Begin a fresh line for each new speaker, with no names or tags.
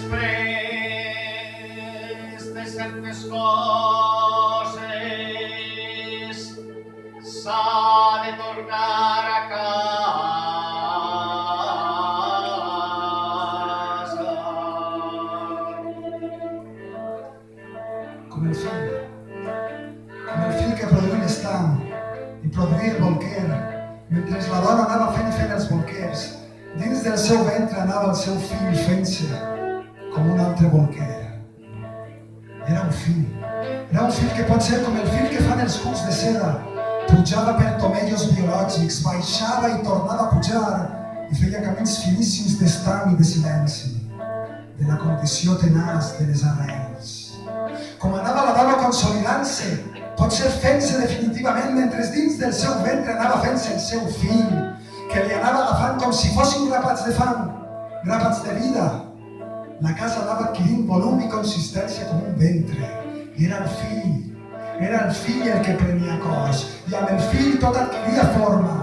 després de certes coses s'ha de tornar a casa.
Com el fill que produïa l'estam i produïa el bolquer, mentre la dona anava fent els bolquers, dins del seu ventre anava el seu fill fent-se com un altre bolquer. Era un fill que pot ser com el fil que fan els cucs de seda. Pujava per tomellos biològics, baixava i tornava a pujar i feia camins finíssims d'estam i de silenci, de la condició tenaç de les arrels. Com anava la dona consolidant-se, pot ser fent-se definitivament mentre dins del seu ventre anava fent-se el seu fill, que li anava agafant com si fossin grapats de fang, grapats de vida. La casa anava adquirint volum i consistència com un ventre, i era el fill el que prenia cos, i amb el fill tot adquiria forma.